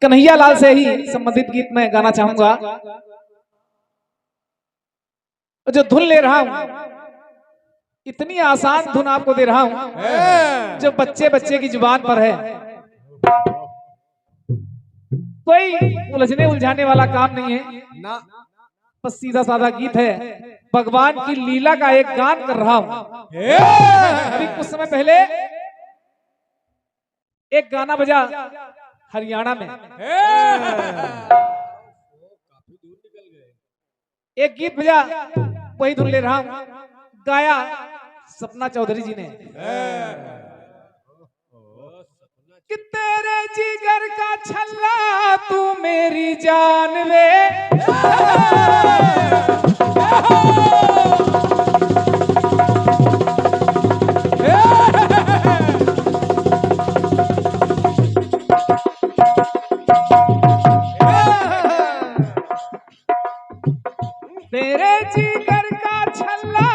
कन्हैया लाल से ही संबंधित गीत में गाना चाहूंगा। जो धुन ले रहा हूं इतनी आसान धुन आपको दे रहा हूं जो बच्चे बच्चे की जुबान पर है। कोई उलझने उलझाने वाला काम नहीं है ना, बस सीधा साधा गीत है। भगवान की लीला का एक गान कर रहा हूं। अभी कुछ समय पहले एक गाना बजा हरियाणा में, एक गीत बजा, वही धुन ले रहा हूं, गाया सपना चौधरी जी ने। कि तेरे जिगर का छल्ला तू मेरी जान वे, तेरे जिगर का छल्ला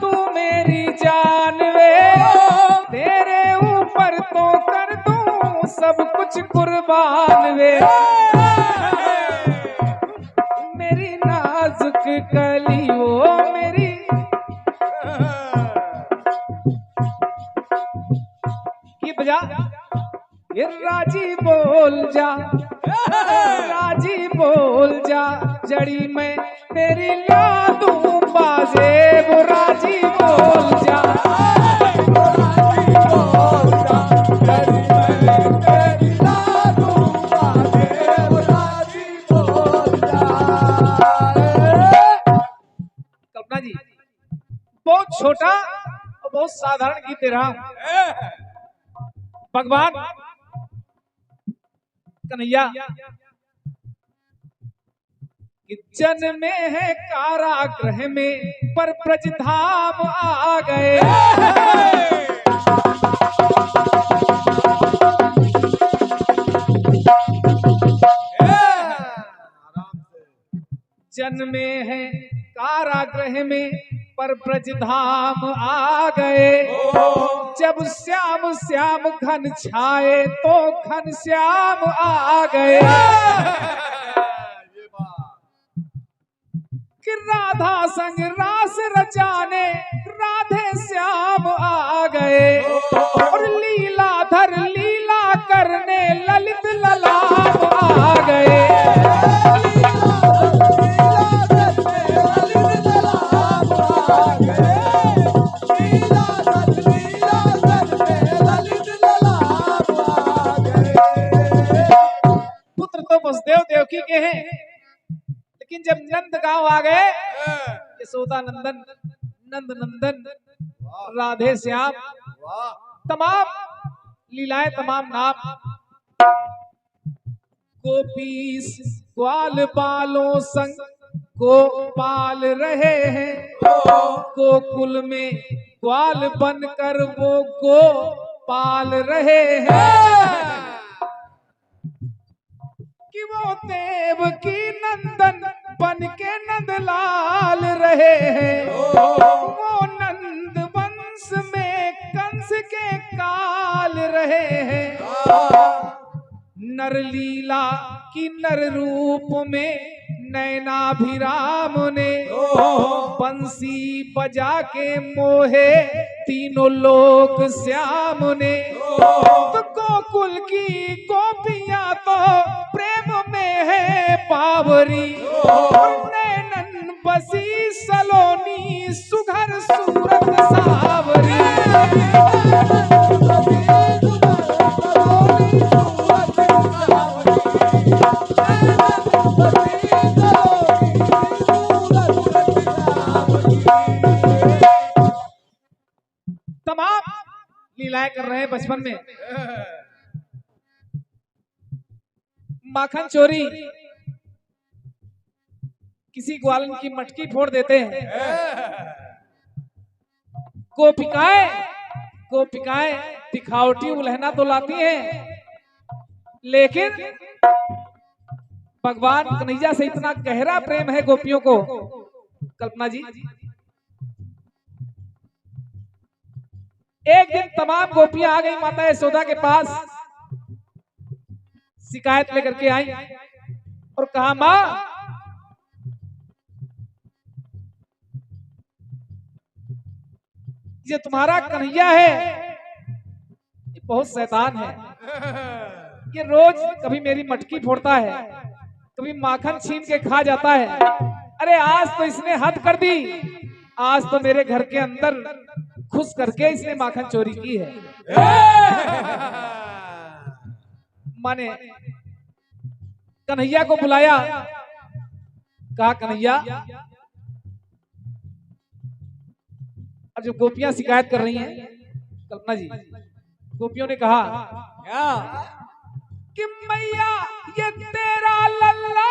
तू मेरी जान वे, तेरे ऊपर तो कर दूं सब कुछ कुर्बान वे। मेरी नाजुक कली वो मेरी, ये बजा, ये राजी बोल जा, राजी बोल जा, जड़ी में तेरी ला दूं बाजे, वो राजी बोल जा, राजी बोल जा, जड़ी में तेरी ला दूं बाजे, वो राजी बोल जा। कल्पना जी, बहुत छोटा और बहुत साधारण गीत दे रहा हूं। भगवान कन्हैया जन में है कारागृह में पर ब्रजधाम आ गए। जन में है कारागृह में पर ब्रजधाम आ गए। जब श्याम श्याम घन छाए तो घन श्याम आ गए। कि राधा संग रास रचाने राधे श्याम आ गए, और लीलाधर लीला करने ललित ललाम आ गए। पुत्र तो वसुदेव देवकी के हैं, लेकिन जब नंद गांव आ गए, यशोदा नंदन, नंद नंदन, राधे श्याम, तमाम लीलाएं, तमाम नाम। गोपीस ग्वाल बालों संग गोपाल रहे हैं, गोकुल में ग्वाल बनकर वो गोपाल रहे हैं। कि वो देव की नंदन बन के नंदलाल रहे हैं, वो नंद वंश में कंस के काल रहे हैं। नर लीला की नर रूप में नैनाभिराम ने बंसी बजा के मोहे तीनों लोक श्याम ने। तो गोकुल की गोपियां तो प्रेम में है पावरी, नैनन बसी सलोनी सुघर सूरत सावरी। तमाम लीलाएं कर रहे हैं बचपन में। माखन चोरी, किसी ग्वालन की मटकी फोड़ देते हैं। गोपिकाएं गोपिकाएं दिखावटी उल्हना तो लाती हैं, लेकिन भगवान कन्हैया से इतना गहरा प्रेम है गोपियों को। कल्पना जी, एक दिन तमाम गोपियां आ गई माता यशोदा के पास। शिकायत लेकर के आई और कहा माँ ये तुम्हारा कन्हैया है ये बहुत शैतान है, ये रोज कभी मेरी मटकी फोड़ता है, कभी माखन छीन के खा जाता है। अरे आज तो इसने हद कर दी, आज तो मेरे घर के अंदर घुस करके इसने माखन चोरी की है। माने कन्हैया को बुलाया, कहा कन्हैया, और जो गोपियां शिकायत कर रही हैं कल्पना जी, गोपियों ने कहा कि मैया ये तेरा लल्ला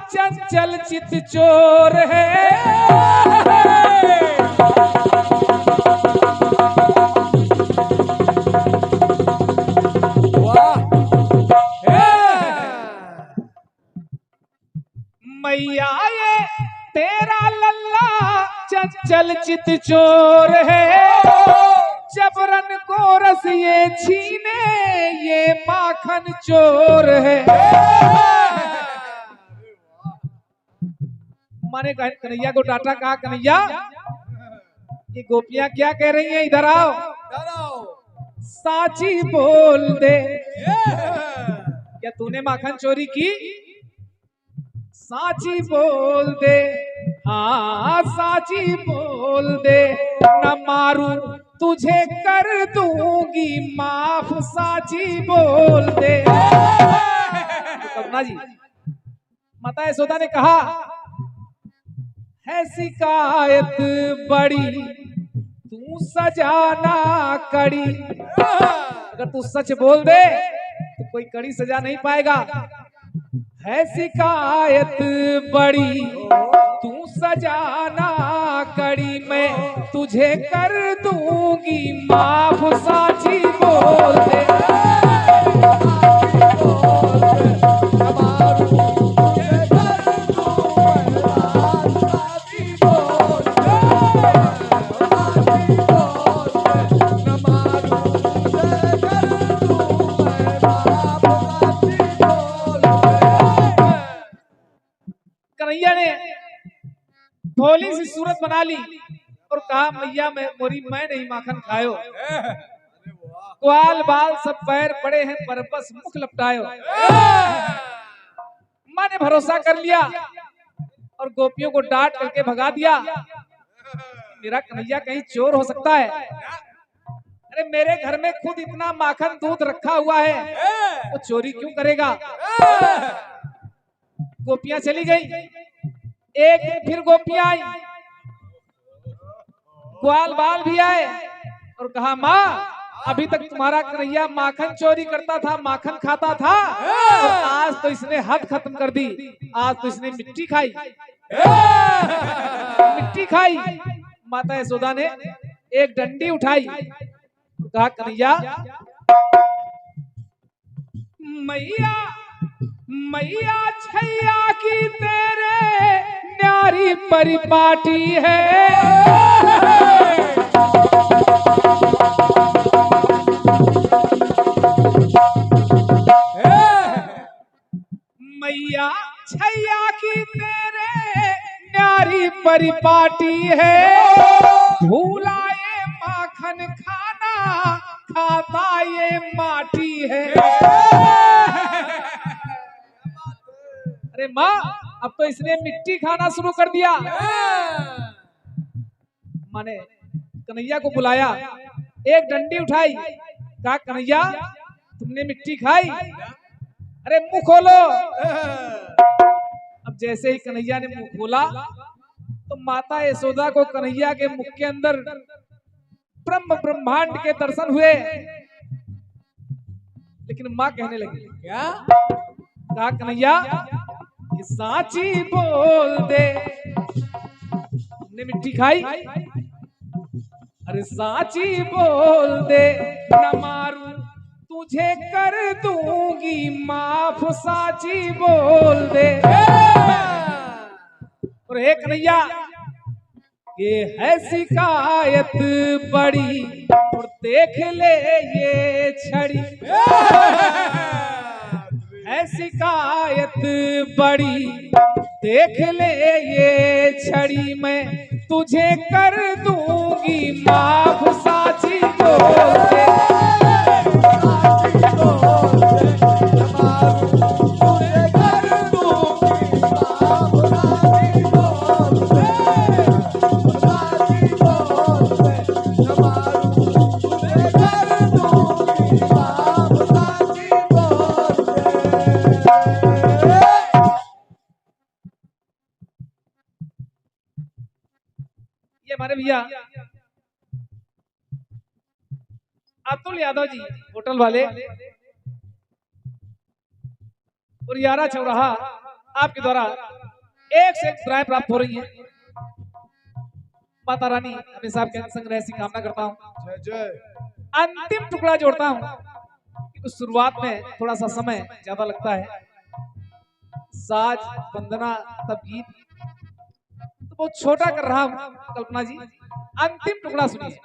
चंचल चित चोर है, मैया ये तेरा लल्ला चंचल चित चोर है, जबरन को रस ये छीने ये माखन चोर है। माने कन्हैया को डांटा, कहा कन्हैया ये गोपियां क्या कह रही हैं, इधर आओ, साची बोल दे, क्या तूने माखन चोरी की? साची बोल दे, हाँ साची बोल दे, न मारू तुझे कर दूंगी माफ, साची बोल दे। कल्पना जी, माता यशोदा ने कहा है शिकायत बड़ी तू सजाना कड़ी, अगर तू सच बोल दे तो कोई कड़ी सजा नहीं पाएगा। है शिकायत बड़ी तू सजाना कड़ी, मैं तुझे कर दूंगी माफ, साची बोल दे। कन्हैया ने भोली सी सूरत बना ली और कहा मैया मैं नहीं माखन खायो, ग्वाल बाल सब पैर पड़े हैं पर बस मुख लपटायो। माँ ने भरोसा कर लिया और गोपियों को डांट करके भगा दिया। मेरा कन्हैया कहीं चोर हो सकता है, अरे मेरे घर में खुद इतना माखन दूध रखा हुआ है, वो चोरी क्यों करेगा। गोपियां चली गई, एक दिन फिर गोपियां आई, ग्वाल बाल भी आए और कहा माँ अभी तक तुम्हारा कन्हैया माखन चोरी करता था, माखन खाता था, और आज तो इसने हद खत्म कर दी, आज तो इसने मिट्टी खाई, मिट्टी खाई। माता यशोदा ने एक डंडी उठाई, कहा कन्हैया मैया मैया छैया की तेरे न्यारी परिपाटी है, मैया छैया की तेरे न्यारी परिपाटी है, भूला ये माखन खाना खाता ये माटी है। अरे माँ अब तो इसने मिट्टी खाना शुरू कर दिया। माने कन्हैया को बुलाया, एक डंडी उठाई, कहा कन्हैया तुमने मिट्टी खाई, अरे मुंह खोलो। अब जैसे ही कन्हैया ने मुंह खोला तो माता यशोदा को कन्हैया के मुख के अंदर ब्रह्म ब्रह्मांड के दर्शन हुए। लेकिन माँ कहने लगी, क्या कहा कन्हैया साची बोल दे, तुमने मिट्टी खाई, अरे साची बोल दे, न मारू तुझे कर दूंगी माफ, साची बोल दे। और हे कन्हैया ये है शिकायत बड़ी और देख ले ये छड़ी, है शिकायत बड़ी, देख ले ये छड़ी मैं तुझे कर दूंगी माफ साची बोल दे। हमारे भैया अतुल यादव जी होटल वाले और यारा चौराहा आपके द्वारा एक से एक सराय प्राप्त हो रही है। माता रानी हमेशा आपके संग रहे ऐसी कामना करता हूँ। जय जय। अंतिम टुकड़ा जोड़ता हूँ क्योंकि शुरुआत में थोड़ा सा समय ज्यादा लगता है, साज वंदना तब गीत तो बहुत छोटा कर रहा हूं। कल्पना जी अंतिम टुकड़ा सुनिए।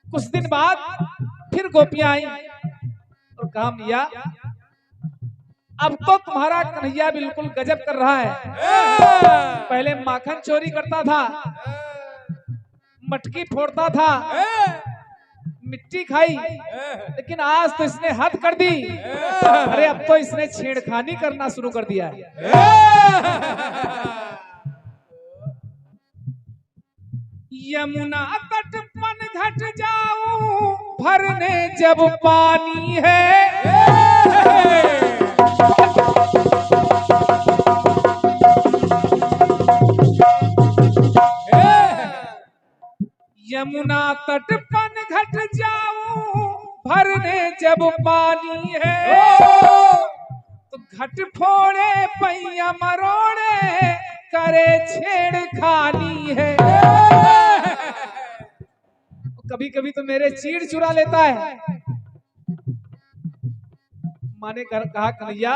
कुछ दिन बाद फिर गोपियां आई और कहा मिया अब तो तुम्हारा कन्हैया बिल्कुल गजब कर रहा है। पहले माखन चोरी करता था, मटकी फोड़ता था, मिट्टी खाई, लेकिन आज तो इसने हद कर दी। अरे अब तो इसने छेड़खानी करना शुरू कर दिया है। यमुना तट पन घट जाऊं भरने जब पानी है, यमुना तट पन घट जाऊं भरने जब पानी है, तो घट फोड़े पैया मरोड़े करे छेड़खानी है। कभी कभी तो मेरे चीड़ चुरा लेता है। माने कहा कन्हैया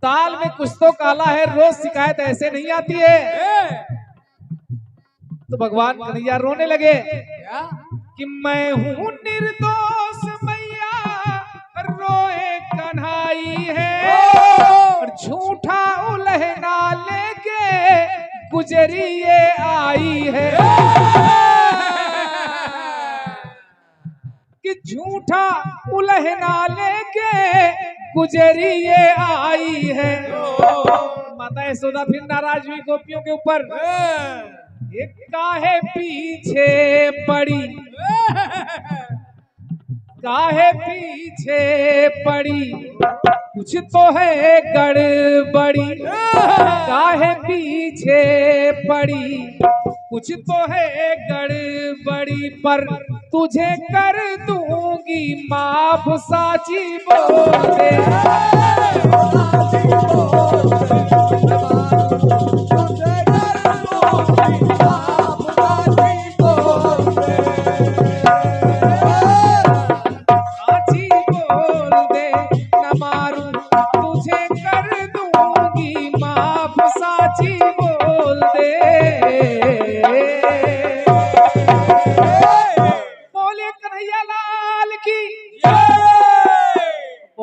ताल में कुछ तो काला है, रोज शिकायत ऐसे नहीं आती है। तो भगवान कन्हैया रोने लगे कि मैं हूं निर्दोष मैया रोए कन्हाई है, और झूठा उलहना लेके गुजरिए आई है, कि झूठा उलहना लेके गुजरिए आई है। माता यशोदा फिर नाराज हुई गोपियों के ऊपर। एक काहे पीछे पड़ी, काहे पीछे पड़ी, कुछ तो है गड़बड़ी, काहे पीछे पड़ी, कुछ तो है गड़बड़ी, पर तुझे कर दूंगी माफ साची बोल दे।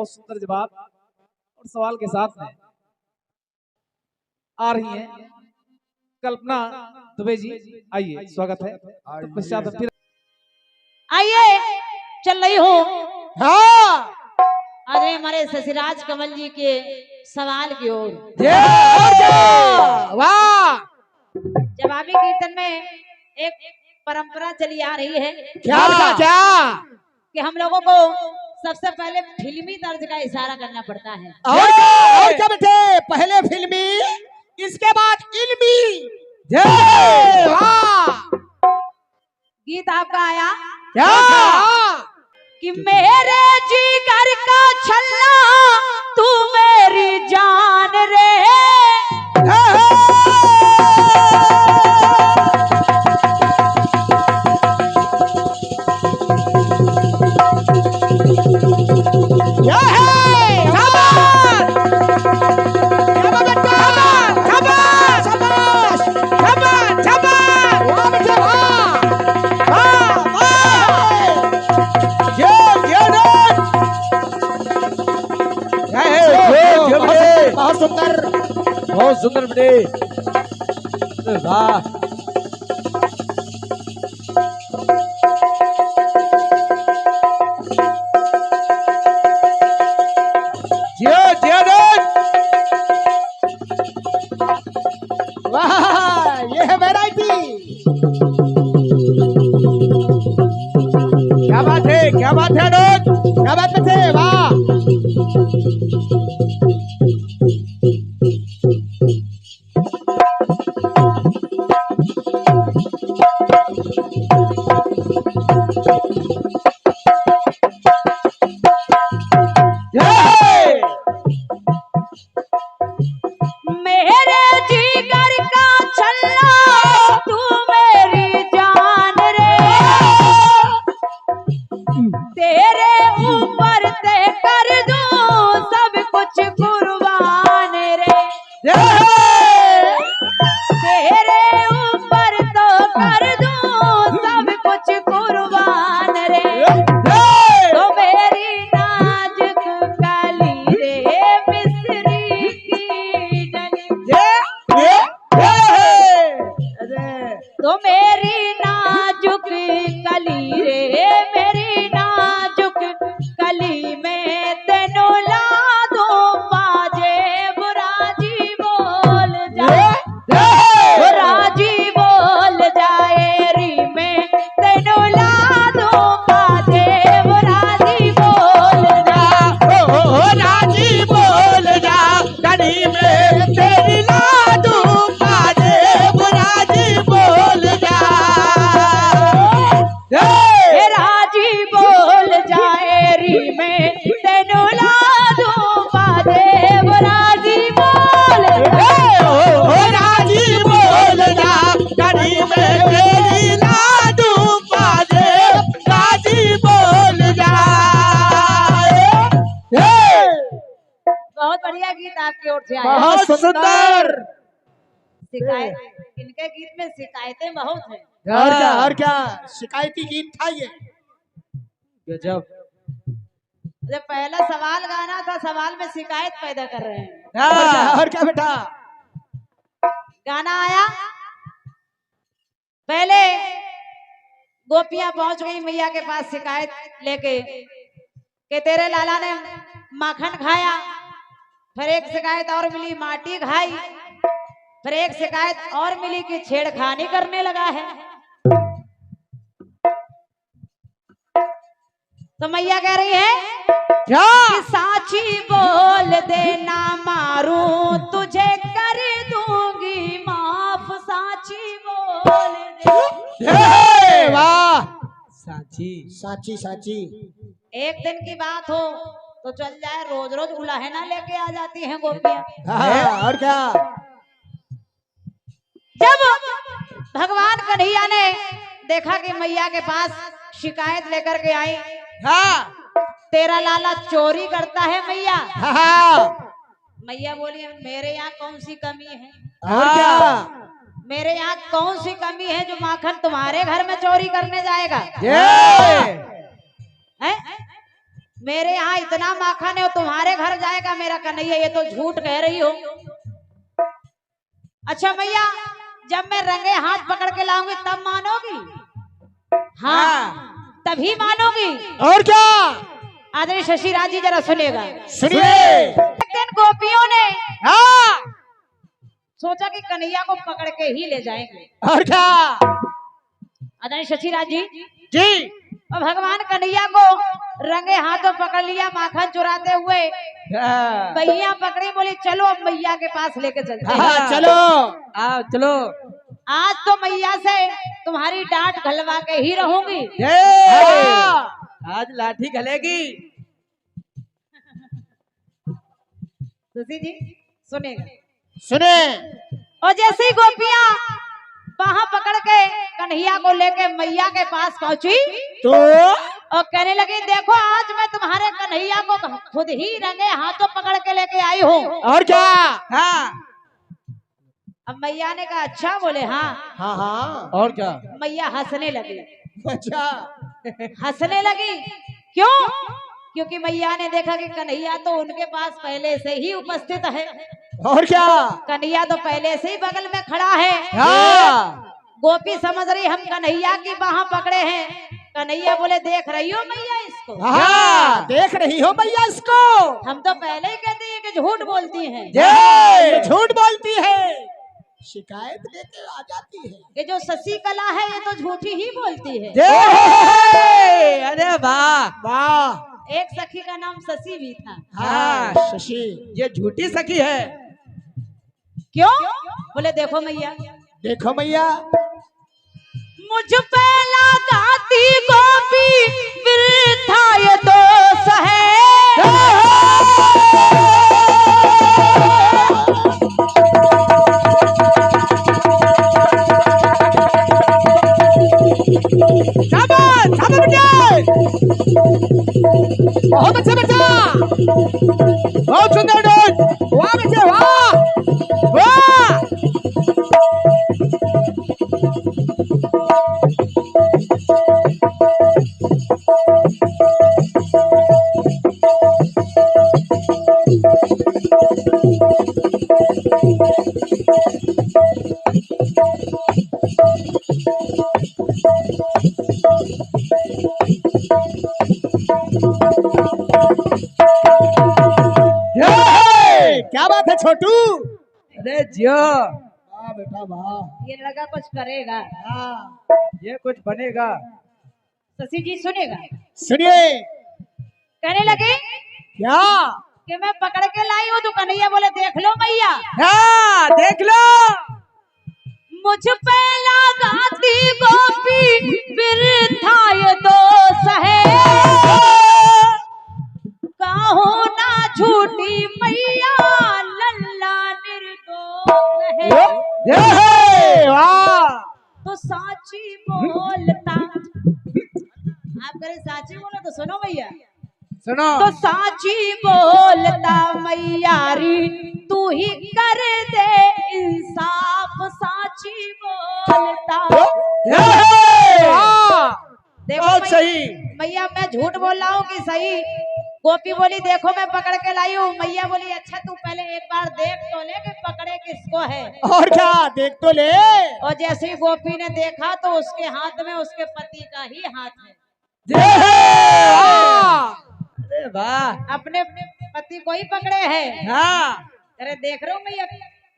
सुंदर जवाब और सवाल के साथ में आ रही हैं कल्पना दुबे जी। आइए स्वागत है। पश्चात फिर आइए चल रही हूँ। हाँ अरे हमारे शशिराज कमल जी के सवाल की ओर। वाह। जवाबी कीर्तन में एक परंपरा चली आ रही है। क्या क्या कि हम लोगों को सबसे पहले फिल्मी तर्ज का इशारा करना पड़ता है। और क्या बेटे, पहले फिल्मी इसके बाद इल्मी। जय वाह। गीत आपका आया क्या कि मेरे जिगर का छल्ला तू मेरी जान रे, सुंदर। बहुत सुंदर बेटे। वाह। जियो जियो दोस्त। वाह, ये है वैरायटी। क्या बात है दोस्त। क्या बात है, वाह। मेरे जिगर का छल्ला तू मेरी जान रे, तेरे ऊपर ते कर दूं सब कुछ कुर्बान रे, तेरे ऊपर तो कर दूं सब कुछ कुर्बान रे, तो मेरी नाजुक कली रे मिस्री की डली, तो मेरी नाजुक कली रे, मेरी नाजुक कली में तेनू ला दूं बाजे, बुराजी बोल जाए, राजी बोल जाए री में तेनू ला दूं बाजे, बुराजी बोल जा, राजी बोल जा, कड़ी में तेरी लाडू बाजे, राजी बोल जा। हे राजी बोल जाए री में तेनू ला दूं बाजे, बुराजी बोल राजी बोल जा, कड़ी में तेरी लाडू बाजे, राजी बोल जा। बहुत बढ़िया गीत आपकी ओर से आया। बहुत सुंदर। शिकायत, इनके गीत में शिकायतें बहुत हैं। और क्या शिकायती गीत था ये। गजब। जब पहला सवाल गाना था, सवाल में शिकायत पैदा कर रहे हैं। और क्या बेटा। गाना आया, पहले गोपियां पहुंच गई मैया के पास शिकायत लेके कि तेरे लाला ने माखन खाया, फिर एक शिकायत और मिली माटी खाई, फिर एक शिकायत और मिली कि छेड़खानी करने लगा है। तो मैया कह रही है क्या कि साची बोल देना मारूं तुझे कर दूंगी माफ, साची बोल दे। वाह, साची। साची साची। एक दिन की बात हो तो चल जाए, रोज रोज उलाहना लेके आ जाती हैं गोपियां। और क्या। जब भगवान कन्हैया ने देखा कि मैया के पास शिकायत लेकर के आई, तेरा लाला चोरी करता है मैया। मैया बोली मेरे यहाँ कौन सी कमी है, और क्या। मेरे यहाँ कौन सी कमी है जो माखन तुम्हारे घर में चोरी करने जाएगा। हैं? मेरे यहाँ इतना माखन है और तुम्हारे घर जाएगा मेरा कन्हैया, ये तो झूठ कह रही हो। अच्छा मैया, जब मैं रंगे हाथ पकड़ के लाऊंगी तब मानोगी? हाँ, तभी मानोगी। और क्या। आदरणीय शशिराज जी जरा सुनेगा। सुनिए। एक दिन गोपियों ने सोचा कि कन्हैया को पकड़ के ही ले जाएंगे। और क्या। आदरणीय शशिराज जी जी। और भगवान कन्हैया को रंगे हाथों पकड़ लिया माखन चुराते हुए। भैया पकड़ी, बोली चलो अब मैया के पास लेके चलते हैं। चलो आओ चलो। आज तो मैया से तुम्हारी डांट घलवा के ही रहूंगी। आज लाठी गलेगी। तुलसी जी सुनेगा। सुने। और जैसे ही गोपियां वहां पकड़ के कन्हैया को लेके मैया के पास पहुंची तो और कहने लगी देखो आज मैं तुम्हारे कन्हैया को खुद ही रंगे हाथों पकड़ के लेके आई हूँ। और क्या। अब मैया ने कहा अच्छा, बोले हाँ। हाँ और क्या। मैया हंसने लगी। अच्छा। हंसने लगी क्यों? क्योंकि मैया ने देखा कि कन्हैया तो उनके पास पहले से ही उपस्थित है। और क्या? कन्हैया तो पहले से ही बगल में खड़ा है। हाँ गोपी समझ रही हम कन्हैया की बाह पकड़े हैं। कन्हैया बोले देख रही हो मैया इसको? हाँ देख रही हो मैया इसको? हम तो पहले ही कहते हैं कि झूठ बोलती हैं। ये झूठ बोलती है, शिकायत लेके आ जाती है। ये जो शशि कला है ये तो झूठी ही बोलती है। अरे वाह वाह। एक सखी का नाम शशि भी था। हाँ शशि, ये झूठी सखी है। क्यों? बोले देखो मैया, देखो मैया, मुझ पे लगाती गोपी वृथा ये दोष है। बहुत अच्छा बच्चा, बहुत सुंदर डांस, वाह बच्चे वाह वाह। क्या बात है छोटू? अरे जियो, वाह बेटा वाह। ये लड़का कुछ करेगा। हाँ, ये कुछ बनेगा। शशि जी सुनेगा। सुनिए। कहने लगे क्या? कि मैं पकड़ के लाई हूँ। तो कन्हैया बोले देख लो मैया। हाँ देख लो। मुझ पे लगाती गोपी वृथा ये दोष है। काहो ना झूठी मैया लल्ला निर्दोष है। वाह। तो साची बोलता। आप करें साची बोलो तो सुनो भैया। सुनो। तो साची बोलता मैयारी तू ही कर दे इंसाफ। साची बोलता। देखो बहुत सही। मैया मैं झूठ बोल रहा हूँ कि सही? गोपी बोली देखो मैं पकड़ के लाई हूँ। मैया बोली अच्छा तू पहले एक बार देख तो ले कि पकड़े किसको है। और क्या देख तो ले। और जैसे ही गोपी ने देखा तो उसके हाथ में उसके पति का ही हाथ है। अरे वाह। अपने पति को ही पकड़े हैं। हाँ। अरे देख रहे हो मैया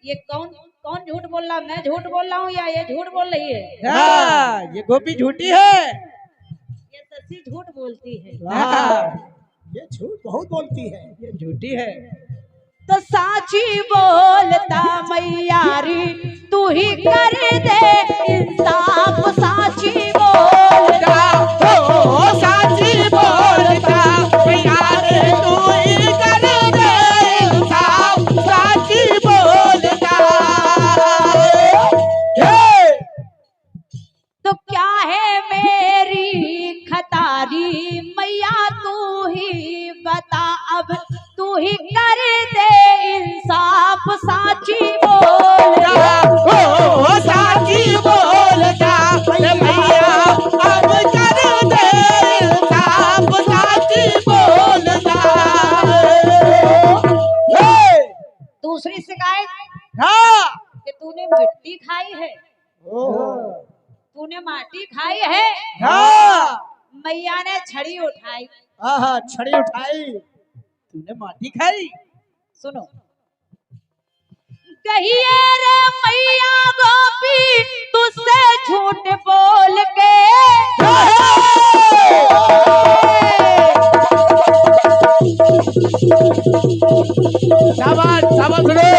ये कौन कौन झूठ बोल रहा? मैं झूठ बोल रहा हूँ या ये झूठ बोल रही है? हाँ, ये गोपी झूठी है। ये शशि झूठ बोलती है। वाह, ये झूठ बहुत बोलती है, ये झूठी है। तो साची बोलता मैयारी तू ही कर दे इंसाफ। साची बोलता। साची बोलता मैयारी तू ही कर दे इंसाफ। साची बोलता। तो क्या है मेरी खतारी मैया तू ही बता। अब तू ही कर दे इंसाफ। साची बोलता। साची बोलता मैया अब कर दे इंसाफ। साची बोलता। दूसरी शिकायत हाँ। कि तूने मिट्टी खाई है। तूने माटी खाई है। हाँ। मैया ने छड़ी उठाई। हाँ छड़ी उठाई, तूने माटी खाई। सुनो कहिए रे मैया गोपी तुझसे झूठ बोल के। शाबाश शाबाश रे,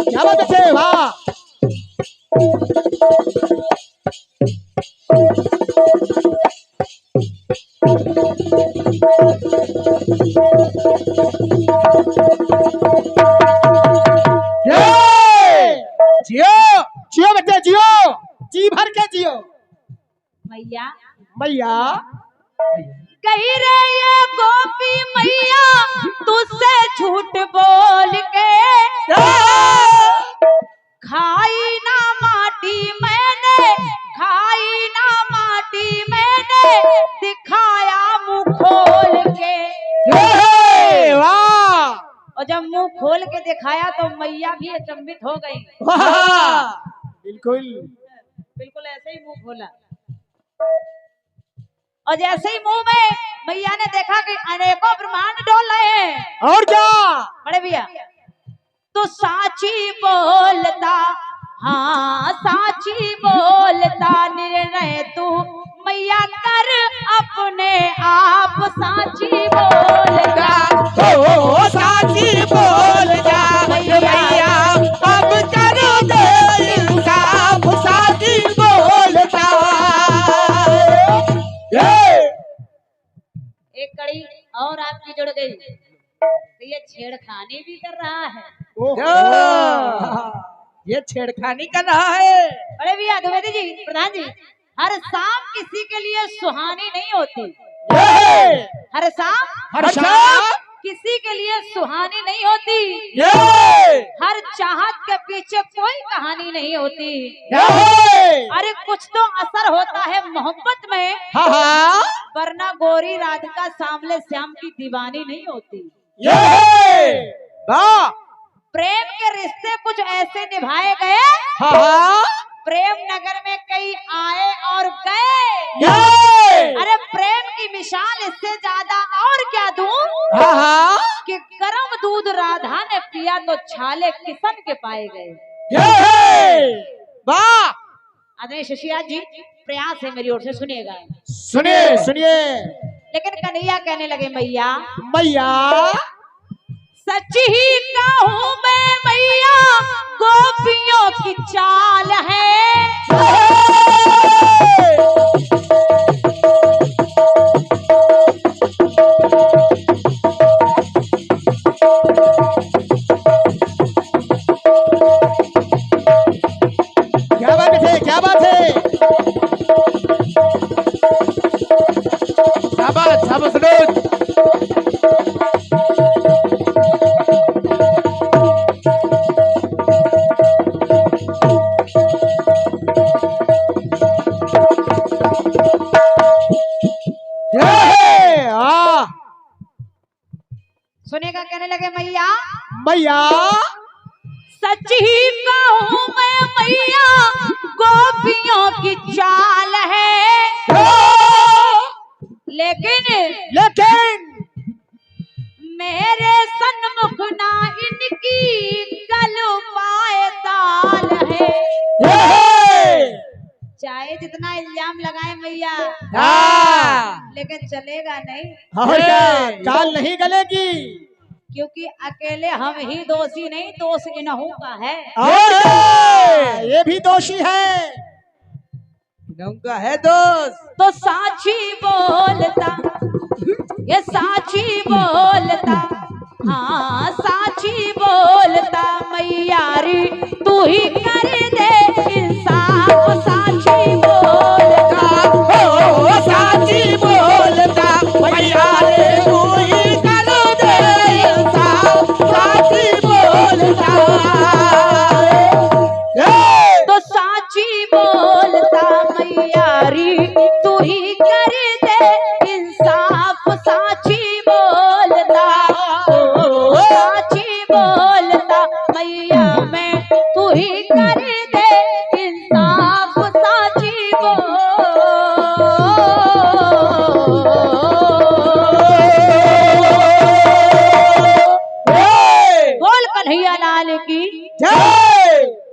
क्या बात है वाह। जियो जियो बच्चे जियो, जी भर के जियो। मैया मैया कही रे ये गोपी मैया तुझसे झूठ बोल के। खाई ना माटी मैंने, खाई ना माटी मैंने, दिखाया मुंह खोल के। वाह। और जब मुंह खोल के दिखाया तो मैया भी अचंभित हो गई। बिल्कुल बिल्कुल ऐसे ही मुंह खोला और जैसे ही मुंह में मैया ने देखा कि अनेकों ब्रह्मांड डोल रहे हैं। और क्या बड़े भैया तो साची बोलता, हाँ साची बोलता, निर्णय तू मैया कर अपने आप, साची बोलता, ओ साची बोल जा मैया अब कर दे इंसाफ, साची बोलता। एक कड़ी और आपकी जुड़ गई तो ये छेड़खानी भी कर रहा है। ये छेड़खानी कर रहा है। बड़े भैया द्विवेदी जी, प्रधान जी, हर शाम किसी के लिए सुहानी नहीं होती। हर शाम किसी के लिए सुहानी नहीं होती। हर चाहत के पीछे कोई कहानी नहीं होती। अरे कुछ तो असर होता है मोहब्बत में, वरना गोरी राधिका सामले श्याम की दीवानी नहीं होती। प्रेम के रिश्ते कुछ ऐसे निभाए गए, प्रेम नगर में कई आए और गए। अरे प्रेम की मिसाल इससे ज्यादा और क्या दूं कि गरम दूध राधा ने पिया तो छाले किशन के पाए गए। आदरणीय शशिराज जी, प्रयास है मेरी ओर से, सुनिएगा। सुनिए सुनिए। लेकिन कन्हैया कहने लगे मैया मैया सच ही कहूँ मैं मैया, गोपियों की चाल है। क्या बात है, क्या बात है, शाबाश शाबाश। सुनेगा, कहने लगे मैया मैया सच ही कहूँ मैं मैया, गोपियों की चाल है। लेकिन मेरे सन्मुख ना इनकी गल पाए ताल है। चाहे जितना इल्जाम लगाए मैया, लेकिन चलेगा नहीं। चाल नहीं गलेगी, क्योंकि अकेले हम ही दोषी नहीं, दोष इन्हों का है। ये भी दोषी है, इन्हों का है दोस्त। तो साची बोलता, ये साची बोलता, हाँ साची बोलता, मैयारी तू ही कर दे इंसाफ, साची बोलता, ओ साची बोलता, मैयारी तू ही कर दे इंसाफ, साची बोलता। तो साची बोलता, मैयारी तू ही कर दे इंसाफ, साची बोलता, साची बोलता, मैया मैं तू ही कर दे इंसाफ, साची बोल कन्हैया लाल की जय।